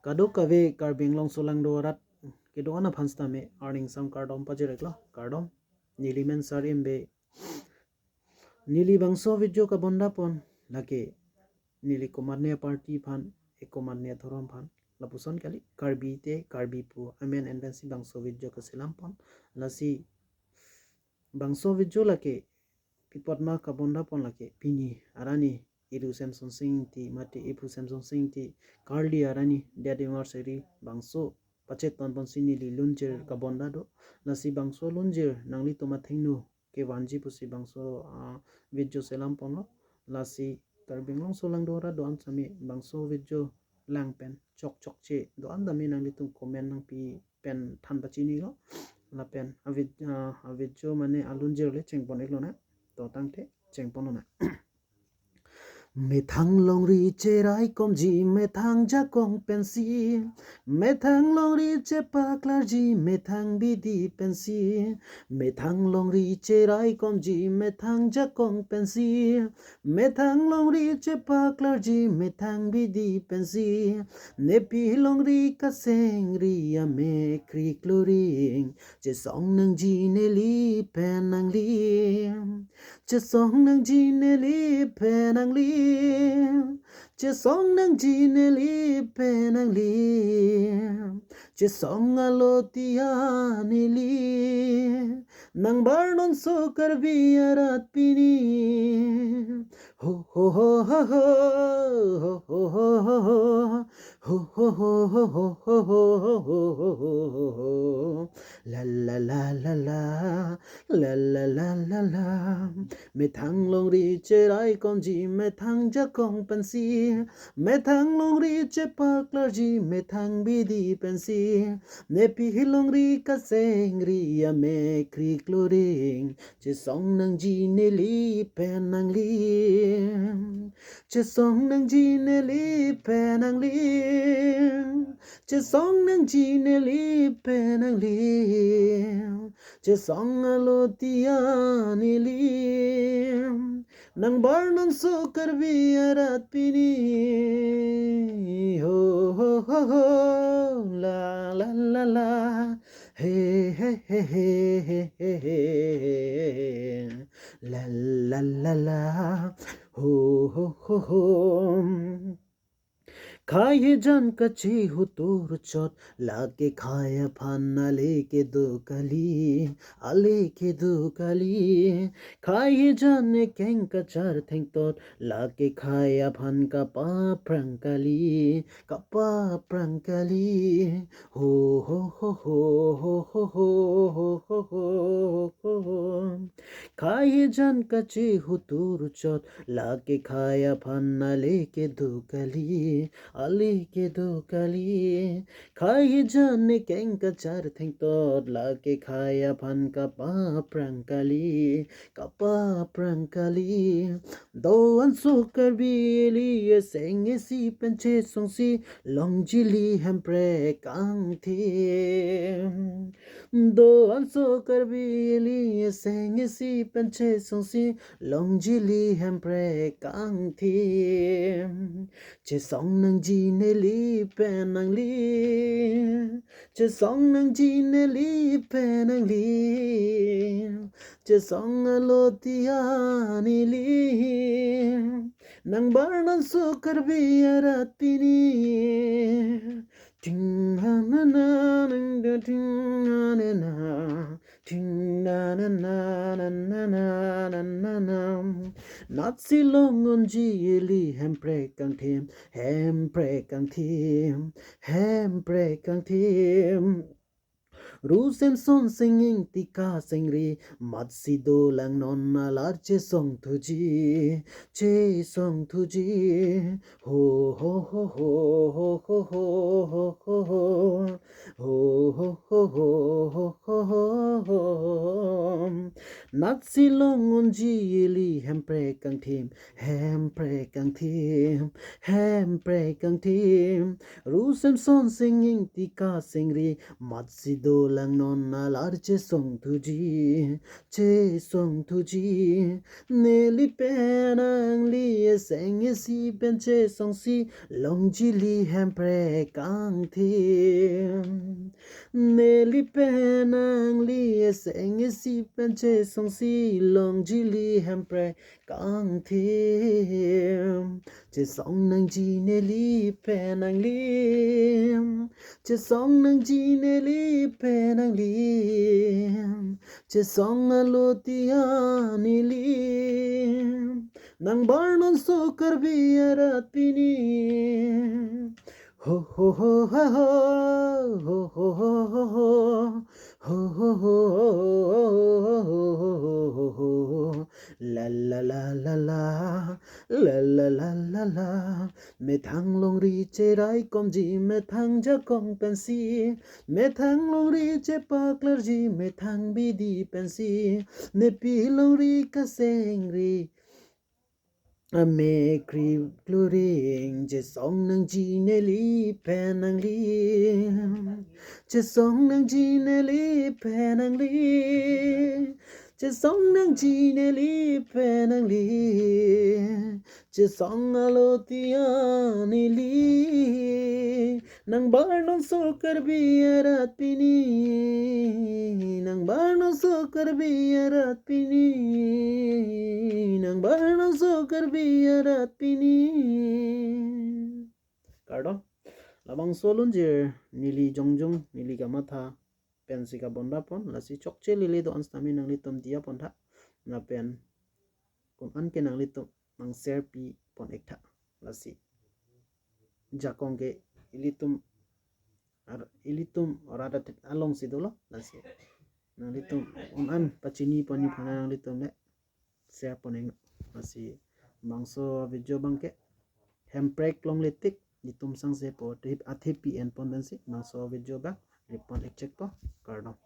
Kado kave karbing long solang dorat kedo ana phansta me earning some cardom pajireklo cardom nili men sarim be nili bangso video ka bonda pon lake nili komarne party phan ekomarne thorom phan lapuson kali karbi te karbi pu amen endansi bangso video ka selam pon lasi bangso video lake pipotma ka bonda pon lake pini arani iru samsung sing ti mate ipu samsung sing ti karli arani dadimar seri bangso pachet ton pon sini li lunjer ka bonda do lasi bangso lunjer nangli toma thingnu ke wanji pusi bangso video selam pon lo lasi tarbinglong solang dora do am sami bangso video lang pen chok chok che do am dami nangli tum comment nang pi pen than bachini lo la pen a video mane alunjer le chengpon eklo na to tangte chengpon na mẹ thăng long ri che rai com ji mẹ thăng ja con pensi mẹ thăng long ri che pa klar ji mẹ thăng bi di pensi mẹ thăng long ri che rai com ji mẹ thăng ja con pensi mẹ thăng long ri che pa klar ji mẹ thăng bi di pensi ne pi long ri ka seng ri ya me kri kloring che song nang ji ne li pen nang li che song nang ji ne li pen nang li che song nang ji ne li pe nang li che song alo tia ne li nang bar non so kar vi arat pini ho ho ho ho ho ho ho ho ho ho ho ho la la la la la la la la la la mẹ thăng long ri che rai con ji mẹ thăng ja con pensi mẹ thăng long ri che pa klar ji mẹ thăng bi di pensi ne pi long ri ka seng ri ya me kri kloring che song nang ji ne li pen nang li che song nang ji ne li pen nang li che song nang ji ne li pen nang li che song alo tia ni li nang bar non so kar vi arat pini ho ho ho ho la la la la he he he he he he la la la la ho ho ho ho खाए जान कच्ची हो तोर चोट लाके खाया फाना लेके दो कली खाए जाने केंग का चार थेंग तोट लाके खाया फान का पा प्रंकली हो हो हो हो हो हो हो हो हो हो खाए जान कच्ची हो तोर चोट लाके खाया फाना लेके दो कली ali ke do kali khai jane keng ka char theng to la ke khaya phan ka pa prang kali do an so kar bi li seng si penche song si long ji li hem pre kang thi do an so kar bi li seng si penche song si long ji li hem pre kang thi che song nang ji ne li pe nang li che song nang ji ne li pe nang li che song lo tia ni li nang bar nan so kar bi arat pini ting na na na nang da ting na na na ting na na na na na na na na not si long on ji li hem pre kang thêm ru sem son singing tika singri mat si do lang non alar che song thu ji ho ho ho ho ho ho ho ho ho ho ho ho ho ho ho ho ho nát si long on ji li hem pre kang thim ru sem son singing tika singri mat si do lang non na lar che song tu ji ne li penang li seng si pen che song si long ji li hem pre kang thim ne li penang li seng si pen che song si long ji li hem pre kang thim che song nang ji ne li penang li che song nang ji ne li penang li che song lo tia ni li nang barnon so karbi arat pini ho ho ho ho ho ho ho ho ho ho ho ho la la la la la la la la la la me thang long ri che rai kom ji me thang ja kong pen si me thang long ri che pak lar ji me thang bi di pen si ne pi long ri ka seng ri a me kri cluring che song nang ji ne li pen nang li che song nang ji ne li pen nang li che song nang ji ne li pen nang li che song alo tia ni li nang bar non so kar bi arat pini nang bar non so kar bi arat pini nang bar non so kar bi arat pini kardo labang solun je nili jongjong nili gamatha pensika bonda pon lasi chokche lili do anstami nang litom dia pon tha na pen kun an ke nang litom nang ser pi pon ek tha lasi jakongke ilitum orada along sidolo lasi nang litum an pachini poni phana nang litum le ser poneng lasi bangso video bangke hemprek long letik litum sang se po trip athe pi en pon bensi bangso video ba ripon ek check po kardom